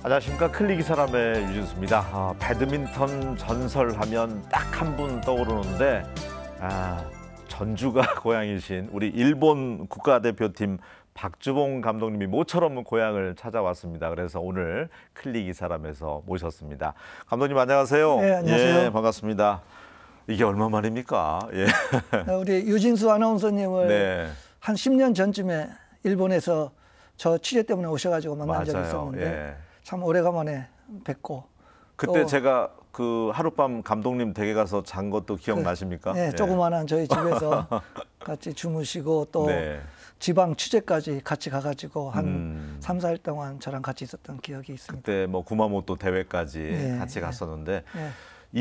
안녕하십니까. 클릭 이 사람의 유진수입니다. 배드민턴 전설하면 딱 한 분 떠오르는데 전주가 고향이신 우리 일본 국가대표팀 박주봉 감독님이 모처럼 고향을 찾아왔습니다. 그래서 오늘 클릭 이 사람에서 모셨습니다. 감독님 안녕하세요. 네, 안녕하세요. 예, 반갑습니다. 이게 얼마 만입니까? 예. 우리 유진수 아나운서님을 네. 한 10년 전쯤에 일본에서 저 취재 때문에 오셔가지고 만난 적이 맞아요. 있었는데 예. 참 오래간만에 뵙고 그때 또 제가 그 하룻밤 감독님 댁에 가서 잔 것도 기억나십니까? 네, 예. 조그마한 저희 집에서 같이 주무시고 또 네. 지방 취재까지 같이 가가지고 한 3, 4일 동안 저랑 같이 있었던 기억이 있습니다. 그때 뭐 구마모토 대회까지 네, 같이 갔었는데 네.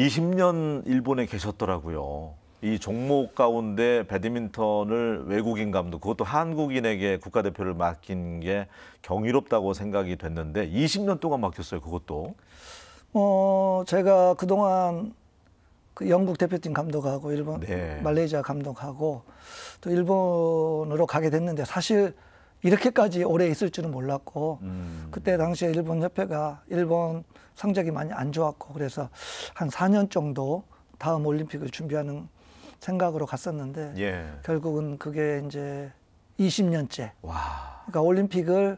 20년 일본에 계셨더라고요. 이 종목 가운데 배드민턴을 외국인 감독, 그것도 한국인에게 국가대표를 맡긴 게 경이롭다고 생각이 됐는데 20년 동안 맡겼어요, 그것도. 제가 그동안 그 영국 대표팀 감독하고 일본, 네. 말레이시아 감독하고 또 일본으로 가게 됐는데 사실 이렇게까지 오래 있을 줄은 몰랐고 그때 당시에 일본 협회가 일본 성적이 많이 안 좋았고 그래서 한 4년 정도 다음 올림픽을 준비하는 생각으로 갔었는데 예. 결국은 그게 이제 20년째. 와. 그러니까 올림픽을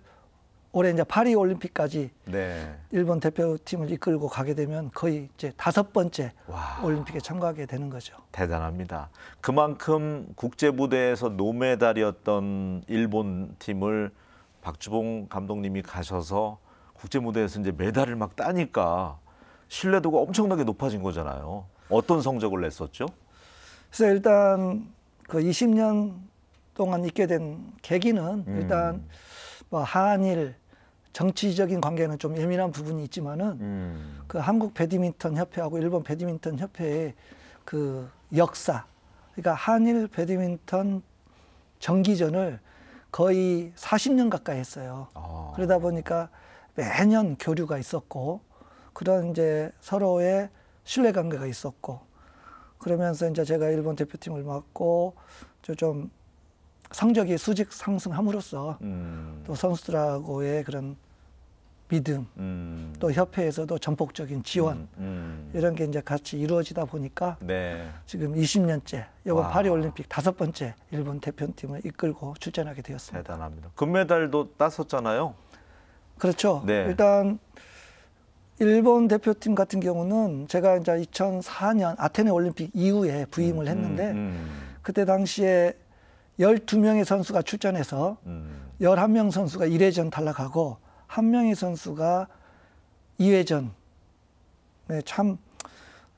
올해 이제 파리 올림픽까지 네. 일본 대표팀을 이끌고 가게 되면 거의 이제 5번째 와. 올림픽에 참가하게 되는 거죠. 대단합니다. 그만큼 국제 무대에서 노메달이었던 일본 팀을 박주봉 감독님이 가셔서 국제 무대에서 이제 메달을 막 따니까 신뢰도가 엄청나게 높아진 거잖아요. 어떤 성적을 냈었죠? 그래서 일단 그 20년 동안 있게 된 계기는 일단 뭐 한일 정치적인 관계는 좀 예민한 부분이 있지만은 그 한국 배드민턴 협회하고 일본 배드민턴 협회의 그 역사, 그러니까 한일 배드민턴 정기전을 거의 40년 가까이 했어요. 그러다 보니까 매년 교류가 있었고 그런 이제 서로의 신뢰관계가 있었고 그러면서 이제 제가 일본 대표팀을 맡고 좀 성적이 수직 상승함으로써 또 선수들하고의 그런 믿음, 또 협회에서도 전폭적인 지원 이런 게 이제 같이 이루어지다 보니까 네. 지금 20년째 이번 와. 파리 올림픽 5번째 일본 대표팀을 이끌고 출전하게 되었습니다. 대단합니다. 금메달도 땄었잖아요. 그렇죠. 네. 일단 일본 대표팀 같은 경우는 제가 이제 2004년 아테네 올림픽 이후에 부임을 했는데 그때 당시에 12명의 선수가 출전해서 11명 선수가 1회전 탈락하고 1명의 선수가 2회전. 네, 참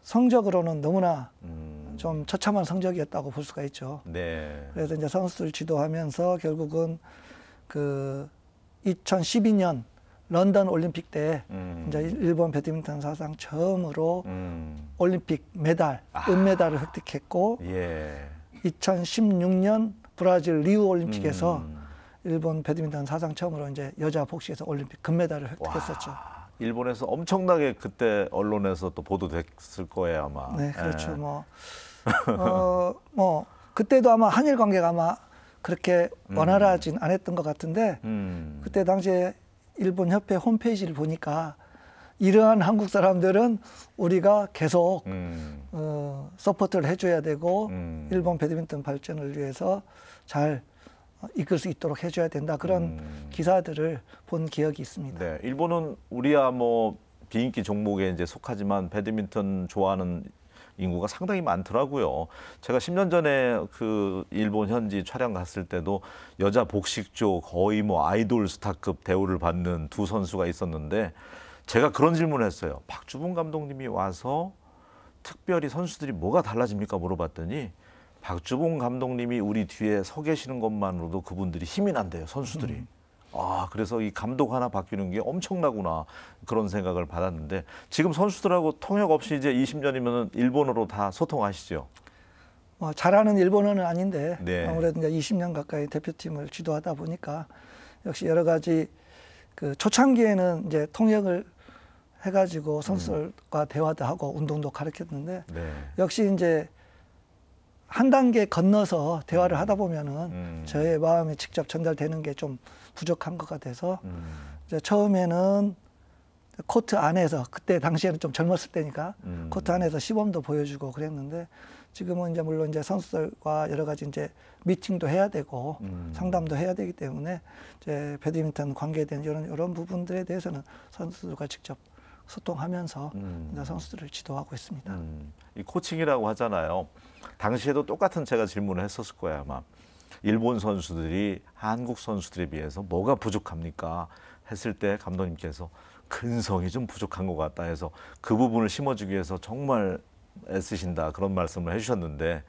성적으로는 너무나 좀 처참한 성적이었다고 볼 수가 있죠. 네. 그래서 이제 선수들 지도하면서 결국은 그 2012년 런던 올림픽 때 이제 일본 배드민턴 사상 처음으로 올림픽 메달, 은메달을 획득했고 예. 2016년 브라질 리우 올림픽에서 일본 배드민턴 사상 처음으로 이제 여자 복식에서 올림픽 금메달을 획득했었죠. 와, 일본에서 엄청나게 그때 언론에서 또 보도됐을 거예요, 아마. 네, 그렇죠. 예. 뭐 그때도 아마 한일 관계가 아마 그렇게 원활하진 않았던 것 같은데 그때 당시에 일본 협회 홈페이지를 보니까 이러한 한국 사람들은 우리가 계속 서포트를 해줘야 되고 일본 배드민턴 발전을 위해서 잘 이끌 수 있도록 해줘야 된다. 그런 기사들을 본 기억이 있습니다. 네, 일본은 우리야 뭐 비인기 종목에 이제 속하지만 배드민턴 좋아하는 인구가 상당히 많더라고요. 제가 10년 전에 그 일본 현지 촬영 갔을 때도 여자 복식조 거의 뭐 아이돌 스타급 대우를 받는 두 선수가 있었는데 제가 그런 질문을 했어요. 박주봉 감독님이 와서 특별히 선수들이 뭐가 달라집니까? 물어봤더니 박주봉 감독님이 우리 뒤에 서 계시는 것만으로도 그분들이 힘이 난대요, 선수들이. 그래서 이 감독 하나 바뀌는 게 엄청나구나 그런 생각을 받았는데 지금 선수들하고 통역 없이 이제 20년이면 일본어로 다 소통하시죠? 잘하는 일본어는 아닌데 네. 아무래도 이제 20년 가까이 대표팀을 지도하다 보니까 역시 여러 가지 그 초창기에는 이제 통역을 해가지고 선수들과 대화도 하고 운동도 가르쳤는데 네. 역시 이제 한 단계 건너서 대화를 하다 보면은 저의 마음이 직접 전달되는 게 좀 부족한 것 같아서 이제 처음에는 코트 안에서 그때 당시에는 좀 젊었을 때니까 코트 안에서 시범도 보여주고 그랬는데 지금은 이제 물론 이제 선수들과 여러 가지 이제 미팅도 해야 되고 상담도 해야 되기 때문에 이제 배드민턴 관계된 이런 부분들에 대해서는 선수들과 직접 소통하면서 이제 선수들을 지도하고 있습니다. 이 코칭이라고 하잖아요. 당시에도 똑같은 제가 질문을 했었을 거예요, 아마. 일본 선수들이 한국 선수들에 비해서 뭐가 부족합니까? 했을 때 감독님께서 근성이 좀 부족한 것 같다 해서 그 부분을 심어주기 위해서 정말 애쓰신다 그런 말씀을 해주셨는데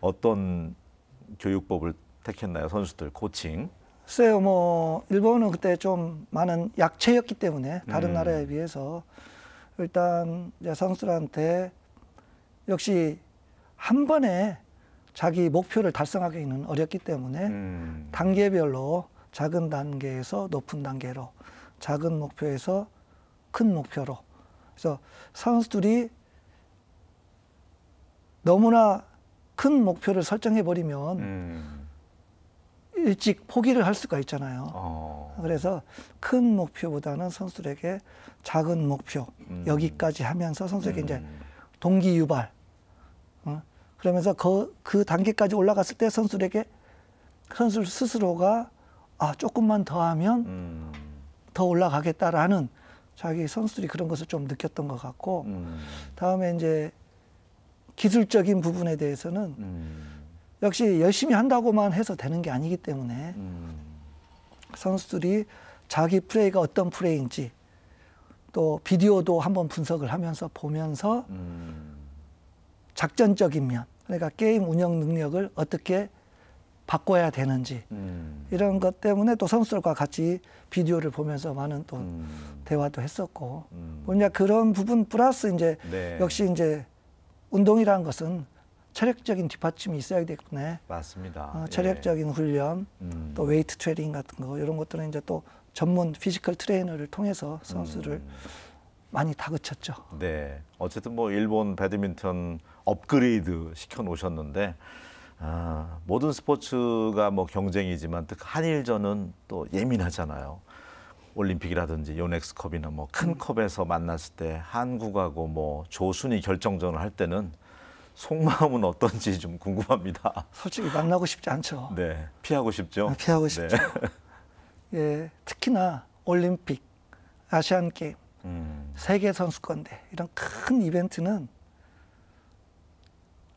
어떤 교육법을 택했나요, 선수들 코칭? 글쎄요, 뭐 일본은 그때 좀 많은 약체였기 때문에 다른 나라에 비해서 일단 이제 선수들한테 역시 한 번에 자기 목표를 달성하기는 어렵기 때문에 단계별로 작은 단계에서 높은 단계로 작은 목표에서 큰 목표로 그래서 선수들이 너무나 큰 목표를 설정해 버리면 일찍 포기를 할 수가 있잖아요. 그래서 큰 목표보다는 선수들에게 작은 목표 여기까지 하면서 선수에게 이제 동기 유발 그러면서 그 단계까지 올라갔을 때 선수들에게 선수 스스로가 조금만 더 하면 더 올라가겠다라는 자기 선수들이 그런 것을 좀 느꼈던 것 같고 다음에 이제 기술적인 부분에 대해서는 역시 열심히 한다고만 해서 되는 게 아니기 때문에 선수들이 자기 플레이가 어떤 플레이인지 또 비디오도 한번 분석을 하면서 보면서 작전적인 면 그러니까 게임 운영 능력을 어떻게 바꿔야 되는지 이런 것 때문에 또 선수들과 같이 비디오를 보면서 많은 또 대화도 했었고 이제 그런 부분 플러스 이제 역시 이제 운동이라는 것은 체력적인 뒷받침이 있어야 되기 때문에 맞습니다. 체력적인 훈련 또 웨이트 트레이닝 같은 거 이런 것들은 이제 또 전문 피지컬 트레이너를 통해서 선수를 많이 다그쳤죠. 네, 어쨌든 뭐 일본 배드민턴 업그레이드 시켜 놓으셨는데 모든 스포츠가 뭐 경쟁이지만 특히 한일전은 또 예민하잖아요. 올림픽이라든지 요넥스컵이나 뭐 큰 컵에서 만났을 때 한국하고 뭐 조순위 결정전을 할 때는 속마음은 어떤지 좀 궁금합니다. 솔직히 만나고 싶지 않죠. 네, 피하고 싶죠. 피하고 싶죠. 네. 예, 특히나 올림픽, 아시안 게임, 세계 선수권대 이런 큰 이벤트는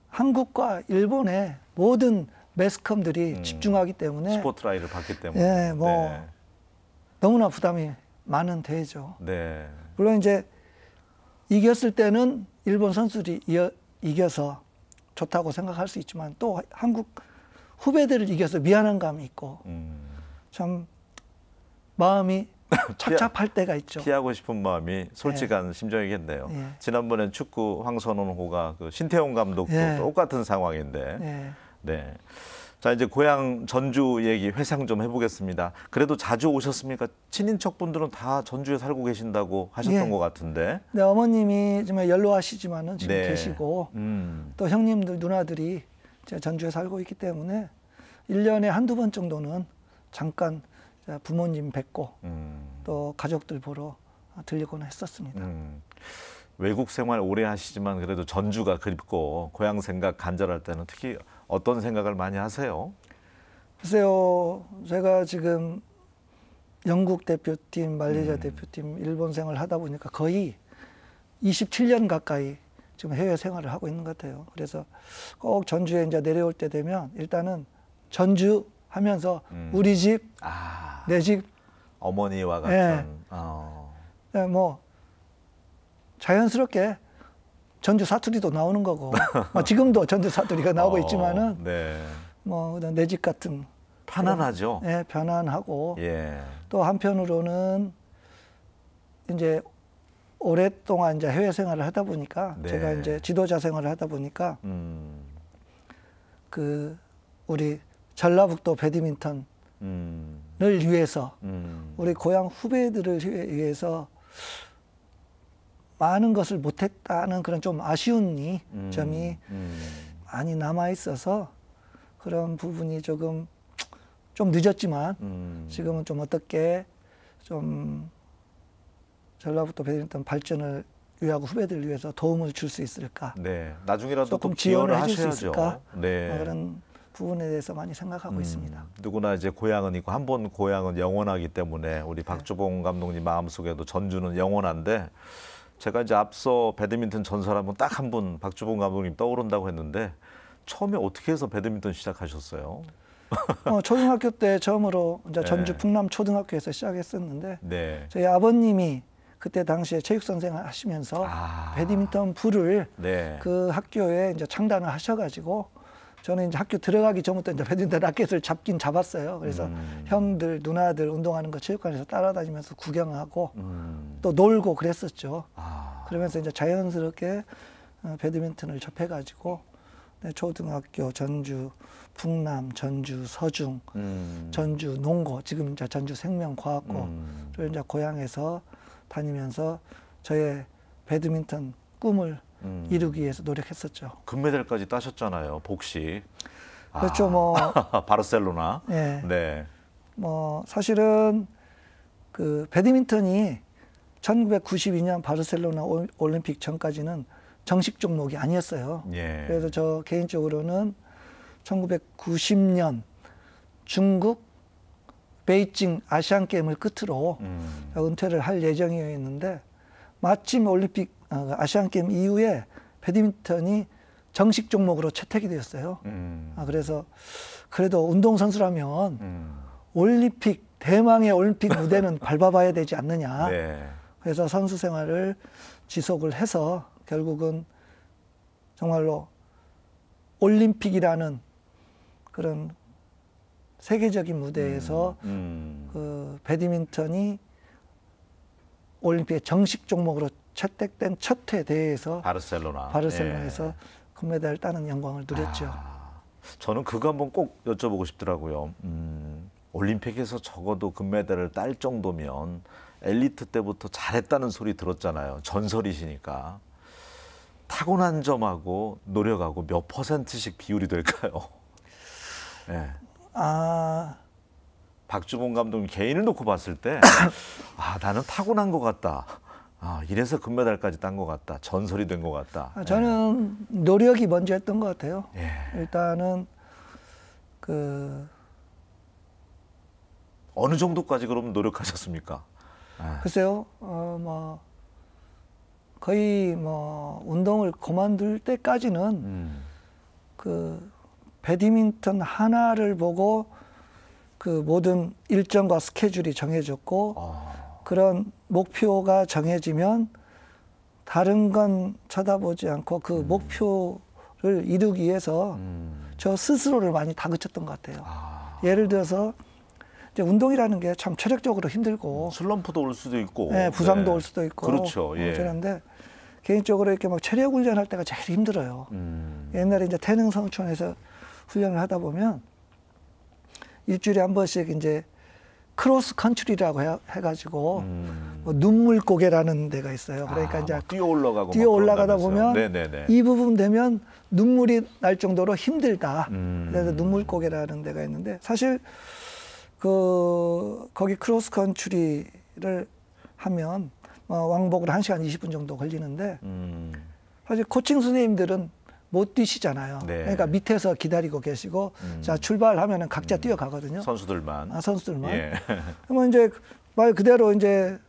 한국과 일본의 모든 매스컴들이 집중하기 때문에 스포트라이트를 받기 때문에 예, 뭐 너무나 부담이 많은 대회죠. 네. 물론 이제 이겼을 때는 일본 선수들이 이겨서 좋다고 생각할 수 있지만 또 한국 후배들을 이겨서 미안한 감이 있고 참 마음이 착잡할 때가 있죠. 피하고 싶은 마음이 솔직한 심정이겠네요. 지난번엔 축구 황선홍호가 그 신태용 감독도 똑같은 상황인데. 네. 자, 이제 고향 전주 얘기 회상 좀 해보겠습니다. 그래도 자주 오셨습니까? 친인척 분들은 다 전주에 살고 계신다고 하셨던 것 같은데. 네, 어머님이 좀 연로하시지만은 지금 계시고 또 형님들, 누나들이 전주에 살고 있기 때문에 1년에 한두 번 정도는 잠깐 부모님 뵙고 또 가족들 보러 들리곤 했었습니다. 외국 생활 오래 하시지만 그래도 전주가 그립고 고향 생각 간절할 때는 특히 어떤 생각을 많이 하세요? 글쎄요, 제가 지금 영국 대표팀, 말레이시아 대표팀, 일본 생활을 하다 보니까 거의 27년 가까이 지금 해외 생활을 하고 있는 것 같아요. 그래서 꼭 전주에 이제 내려올 때 되면 일단은 전주 하면서 우리 집, 내 집, 어머니와 같은. 네, 뭐 자연스럽게 전주 사투리도 나오는 거고 지금도 전주 사투리가 나오고 있지만은 뭐 내 집 같은 편안하죠. 네, 편안하고 또 한편으로는 이제 오랫동안 이제 해외 생활을 하다 보니까 제가 이제 지도자 생활을 하다 보니까 그 우리 전라북도 배드민턴을 위해서 우리 고향 후배들을 위해서 많은 것을 못했다는 그런 좀 아쉬운 점이 많이 남아 있어서 그런 부분이 조금 좀 늦었지만 지금은 좀 어떻게 좀 전라북도 배드민턴 발전을 위하고 후배들을 위해서 도움을 줄 수 있을까? 네. 나중이라도 조금 또 지원을 지원을 해줄 수 하셔야죠. 있을까? 네. 그런 부분에 대해서 많이 생각하고 있습니다. 누구나 이제 고향은 있고 한 번 고향은 영원하기 때문에 우리 박주봉 감독님 마음속에도 전주는 영원한데 제가 이제 앞서 배드민턴 전설하면 딱 한 분 박주봉 감독님 떠오른다고 했는데 처음에 어떻게 해서 배드민턴 시작하셨어요? 초등학교 때 처음으로 이제 전주 네. 풍남 초등학교에서 시작했었는데 네. 저희 아버님이 그때 당시에 체육 선생을 하시면서 배드민턴 부를 네. 그 학교에 이제 창단을 하셔가지고 저는 이제 학교 들어가기 전부터 이제 배드민턴 라켓을 잡긴 잡았어요. 그래서 형들, 누나들 운동하는 거 체육관에서 따라다니면서 구경하고 또 놀고 그랬었죠. 그러면서 이제 자연스럽게 배드민턴을 접해가지고 네, 초등학교 전주 풍남, 전주 서중, 전주 농고, 지금 이제 전주 생명과학고를 이제 고향에서 다니면서 저의 배드민턴 꿈을 이루기 위해서 노력했었죠. 금메달까지 따셨잖아요. 복식. 그렇죠. 뭐 바르셀로나. 예. 네. 뭐 사실은 그 배드민턴이 1992년 바르셀로나 올림픽 전까지는 정식 종목이 아니었어요. 예. 그래서 저 개인적으로는 1990년 중국 베이징 아시안 게임을 끝으로 은퇴를 할 예정이었는데 마침 올림픽 아시안 게임 이후에 배드민턴이 정식 종목으로 채택이 되었어요. 그래서 그래도 운동 선수라면 올림픽 대망의 올림픽 무대는 밟아봐야 되지 않느냐. 네. 그래서 선수 생활을 지속을 해서 결국은 정말로 올림픽이라는 그런 세계적인 무대에서 그 배드민턴이 올림픽의 정식 종목으로 채택된 첫 회 대회에서 바르셀로나에서 예. 금메달을 따는 영광을 누렸죠. 저는 그거 한번 꼭 여쭤보고 싶더라고요. 올림픽에서 적어도 금메달을 딸 정도면 엘리트 때부터 잘했다는 소리 들었잖아요. 전설이시니까. 타고난 점하고 노력하고 몇 %씩 비율이 될까요? 네. 박주봉 감독님 개인을 놓고 봤을 때 나는 타고난 것 같다. 이래서 금메달까지 딴 것 같다. 전설이 된 것 같다. 저는 노력이 먼저였던 것 같아요. 예. 일단은 어느 정도까지 그럼 노력하셨습니까? 글쎄요, 뭐 거의 뭐 운동을 그만둘 때까지는 그 배드민턴 하나를 보고 그 모든 일정과 스케줄이 정해졌고 그런 목표가 정해지면 다른 건 쳐다보지 않고 그 목표를 이루기 위해서 저 스스로를 많이 다그쳤던 것 같아요. 예를 들어서 이제 운동이라는 게 참 체력적으로 힘들고 슬럼프도 올 수도 있고, 네, 부상도 올 수도 있고, 그렇죠. 예. 그런데 개인적으로 이렇게 막 체력 훈련할 때가 제일 힘들어요. 옛날에 이제 태능성촌에서 훈련을 하다 보면 일주일에 한 번씩 이제 크로스 컨트리라고 해가지고 뭐 눈물고개라는 데가 있어요. 그러니까 이제 뛰어 올라가다 보면 네네네. 이 부분 되면 눈물이 날 정도로 힘들다. 그래서 눈물고개라는 데가 있는데 사실 거기 크로스 컨트리를 하면 왕복으로 1시간 20분 정도 걸리는데 사실 코칭 선생님들은 못 뛰시잖아요. 네. 그러니까 밑에서 기다리고 계시고 자 출발하면은 각자 뛰어가거든요. 선수들만. 선수들만. 예. 그러면 이제 말 그대로 이제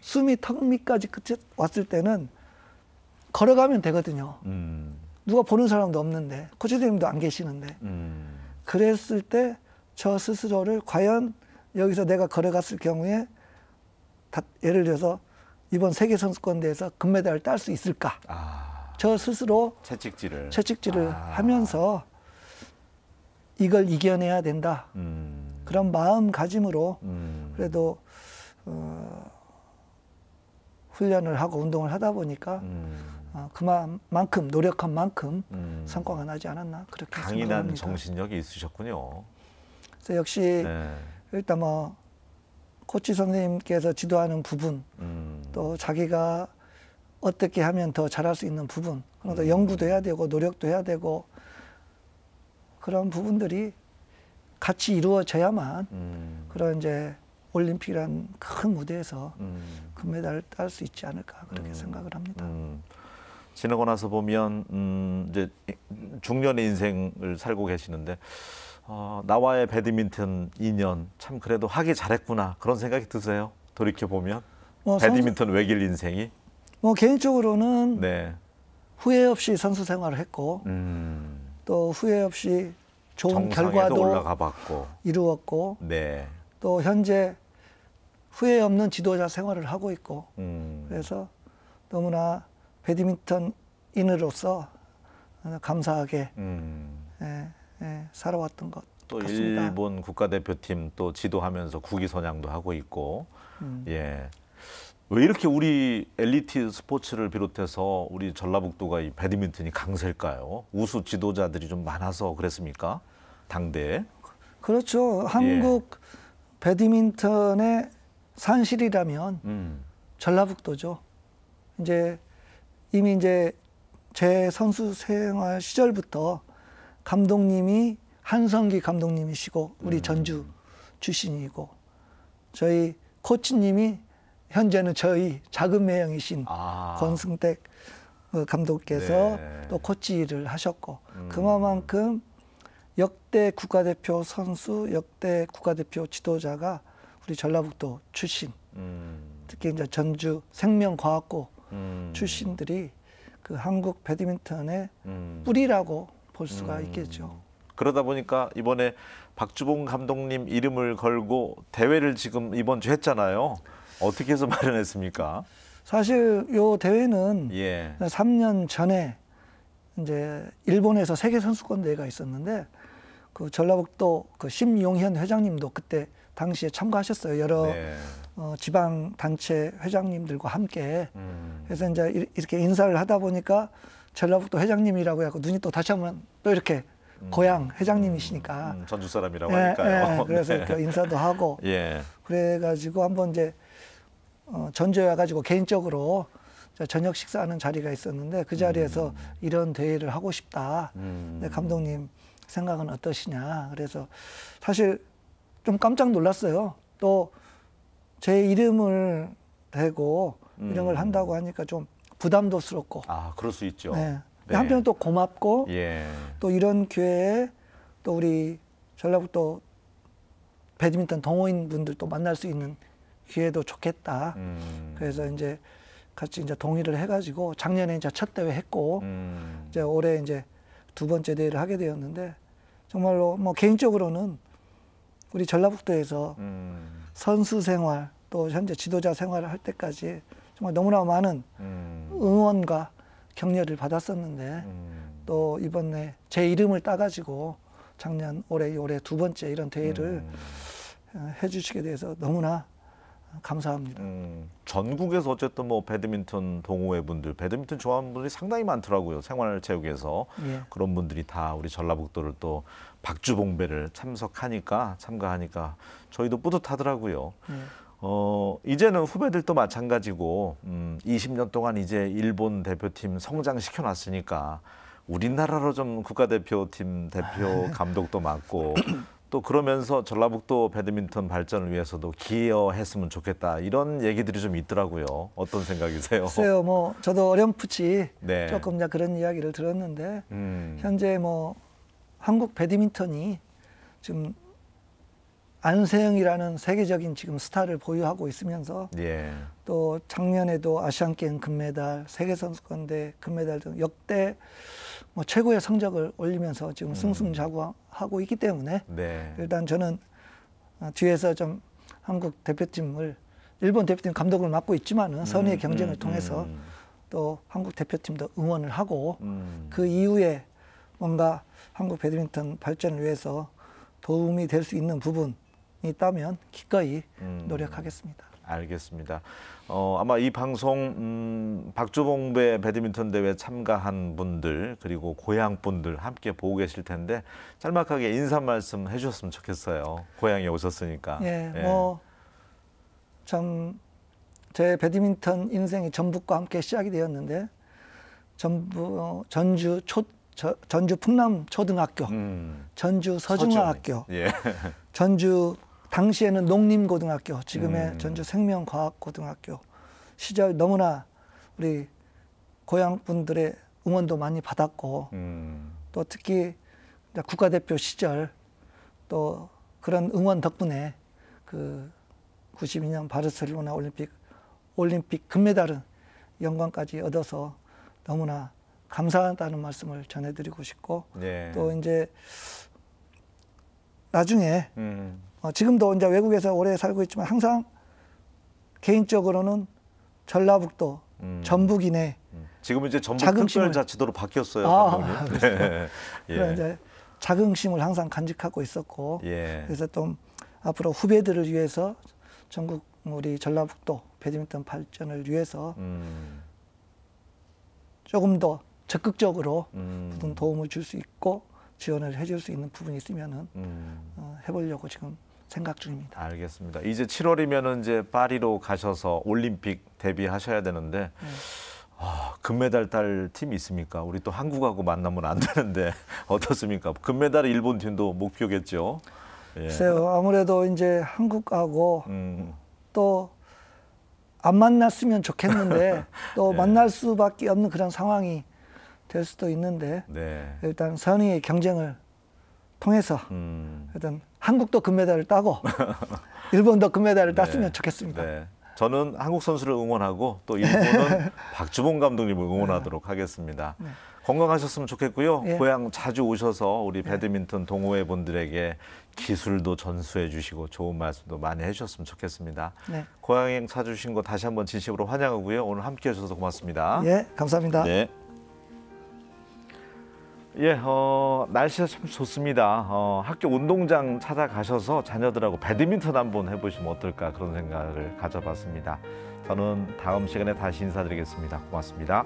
숨이 턱 밑까지 끝에 왔을 때는 걸어가면 되거든요. 누가 보는 사람도 없는데 코치 선생님도 안 계시는데 그랬을 때 저 스스로를 과연 여기서 내가 걸어갔을 경우에 예를 들어서 이번 세계선수권대회에서 금메달을 딸 수 있을까? 저 스스로 채찍질을 하면서 이걸 이겨내야 된다. 그런 마음가짐으로 그래도 훈련을 하고 운동을 하다 보니까 그만큼 노력한 만큼 성과가 나지 않았나 그렇게 강인한 생각합니다. 정신력이 있으셨군요. 그래서 역시 일단 뭐 코치 선생님께서 지도하는 부분 또 자기가 어떻게 하면 더 잘할 수 있는 부분 그래서 연구도 해야 되고 노력도 해야 되고 그런 부분들이 같이 이루어져야만 그런 이제 올림픽이란 큰 무대에서 금메달을 딸 수 있지 않을까 그렇게 생각을 합니다. 지나고 나서 보면 이제 중년의 인생을 살고 계시는데 나와의 배드민턴 인연 참 그래도 하기 잘했구나 그런 생각이 드세요? 돌이켜 보면 배드민턴 외길 인생이 개인적으로는 네. 후회 없이 선수 생활을 했고 또 후회 없이 좋은 결과도 올라가 봤고 이루었고 네. 또 현재 후회 없는 지도자 생활을 하고 있고 그래서 너무나 배드민턴인으로서 감사하게 살아왔던 것 또 같습니다. 일본 국가대표팀 또 지도하면서 국위선양도 하고 있고 예. 왜 이렇게 우리 엘리트 스포츠를 비롯해서 우리 전라북도가 이 배드민턴이 강세일까요? 우수 지도자들이 좀 많아서 그랬습니까? 당대에? 그렇죠. 한국 배드민턴의 산실이라면 전라북도죠. 이미 제 선수 생활 시절부터 감독님이 한성기 감독님이시고 우리 전주 출신이고 저희 코치님이 현재는 저희 작은 매형이신 권승택 감독께서 네. 또 코치를 하셨고 그만큼 역대 국가대표 선수, 역대 국가대표 지도자가 우리 전라북도 출신, 특히 이제 전주 생명과학고 출신들이 그 한국 배드민턴의 뿌리라고 볼 수가 있겠죠. 그러다 보니까 이번에 박주봉 감독님 이름을 걸고 대회를 지금 이번 주 했잖아요. 어떻게 해서 마련했습니까? 사실 요 대회는 예. 3년 전에 이제 일본에서 세계 선수권 대회가 있었는데 그 전라북도 그 심용현 회장님도 그때 당시에 참가하셨어요. 여러 네. 지방 단체 회장님들과 함께. 그래서 이제 이렇게 인사를 하다 보니까 전라북도 회장님이라고 해서 눈이 또 다시 한번 또 이렇게 고향 회장님이시니까 전주 사람이라고 하니까요. 그래서 네. 이렇게 인사도 하고 예. 그래가지고 한번 이제 전주에 와가지고 개인적으로 저녁 식사하는 자리가 있었는데 그 자리에서 이런 대회를 하고 싶다. 네, 감독님 생각은 어떠시냐. 그래서 사실 좀 깜짝 놀랐어요. 또 제 이름을 대고 이런 걸 한다고 하니까 좀 부담도스럽고. 그럴 수 있죠. 네. 네. 한편 또 고맙고 예. 또 이런 기회에 또 우리 전라북도 배드민턴 동호인 분들도 만날 수 있는 기회도 좋겠다. 그래서 이제 같이 이제 동의를 해가지고 작년에 이제 첫 대회 했고 이제 올해 이제 두 번째 대회를 하게 되었는데 정말로 뭐 개인적으로는 우리 전라북도에서 선수 생활 또 현재 지도자 생활을 할 때까지 정말 너무나 많은 응원과 격려를 받았었는데 또 이번에 제 이름을 따가지고 작년 올해 두 번째 이런 대회를 해주시게 돼서 너무나 감사합니다. 전국에서 어쨌든 뭐 배드민턴 동호회 분들, 배드민턴 좋아하는 분들이 상당히 많더라고요. 생활체육에서 예. 그런 분들이 다 우리 전라북도를 또 박주봉배를 참가하니까 저희도 뿌듯하더라고요. 예. 이제는 후배들도 마찬가지고 20년 동안 이제 일본 대표팀 성장시켜 놨으니까 우리나라로 좀 국가대표팀 대표 감독도 맡고 또 그러면서 전라북도 배드민턴 발전을 위해서도 기여했으면 좋겠다 이런 얘기들이 좀 있더라고요. 어떤 생각이세요? 글쎄요, 뭐 저도 어렴풋이 네. 조금 그런 이야기를 들었는데 현재 뭐 한국 배드민턴이 지금 안세영이라는 세계적인 지금 스타를 보유하고 있으면서 예. 또 작년에도 아시안게임 금메달, 세계선수권대 금메달 등 역대 뭐 최고의 성적을 올리면서 지금 승승자구하고 있기 때문에 네. 일단 저는 뒤에서 좀 한국 대표팀을 일본 대표팀 감독을 맡고 있지만은 선의의 경쟁을 통해서 또 한국 대표팀도 응원을 하고 그 이후에 뭔가 한국 배드민턴 발전을 위해서 도움이 될 수 있는 부분이 있다면 기꺼이 노력하겠습니다. 알겠습니다. 아마 이 방송 박주봉배 배드민턴 대회 참가한 분들 그리고 고향 분들 함께 보고 계실 텐데 짤막하게 인사 말씀 해주셨으면 좋겠어요. 고향에 오셨으니까. 예, 뭐 참 제 배드민턴 인생이 전북과 함께 시작이 되었는데 전주 풍남 초등학교, 전주 서중학교, 예. 전주 당시에는 농림고등학교, 지금의 전주 생명과학고등학교 시절 너무나 우리 고향 분들의 응원도 많이 받았고 또 특히 이제 국가대표 시절 또 그런 응원 덕분에 그 92년 바르셀로나 올림픽 금메달은 영광까지 얻어서 너무나 감사하다는 말씀을 전해드리고 싶고 예. 또 이제 나중에 지금도 이제 외국에서 오래 살고 있지만 항상 개인적으로는 전라북도 전북 이내 지금 이제 전북 자긍심을- 특별자치도로 바뀌었어요, 감독님. 네. 그런 이제 자긍심을 항상 간직하고 있었고 예. 그래서 좀 앞으로 후배들을 위해서 전국 우리 전라북도 배드민턴 발전을 위해서 조금 더 적극적으로 어떤 도움을 줄 수 있고 지원을 해줄 수 있는 부분이 있으면은 해보려고 지금 생각 중입니다. 알겠습니다. 이제 7월이면은 이제 파리로 가셔서 올림픽 데뷔하셔야 되는데 금메달 딸 팀이 있습니까? 우리 또 한국하고 만나면 안 되는데 어떻습니까? 금메달 일본 팀도 목표겠죠. 예. 글쎄요, 아무래도 이제 한국하고 또 안 만났으면 좋겠는데 또 예. 만날 수밖에 없는 그런 상황이 될 수도 있는데 네. 일단 선의의 경쟁을 통해서 일단 한국도 금메달을 따고 일본도 금메달을 땄으면 좋겠습니다. 네. 저는 한국 선수를 응원하고 또 일본은 박주봉 감독님을 응원하도록 하겠습니다. 건강하셨으면 좋겠고요. 예. 고향 자주 오셔서 우리 배드민턴 동호회 분들에게 기술도 전수해 주시고 좋은 말씀도 많이 해주셨으면 좋겠습니다. 네. 고향행 찾아주신 거 다시 한번 진심으로 환영하고요. 오늘 함께해 주셔서 고맙습니다. 예, 감사합니다. 네. 예, 날씨가 참 좋습니다. 학교 운동장 찾아가셔서 자녀들하고 배드민턴 한번 해보시면 어떨까 그런 생각을 가져봤습니다. 저는 다음 시간에 다시 인사드리겠습니다. 고맙습니다.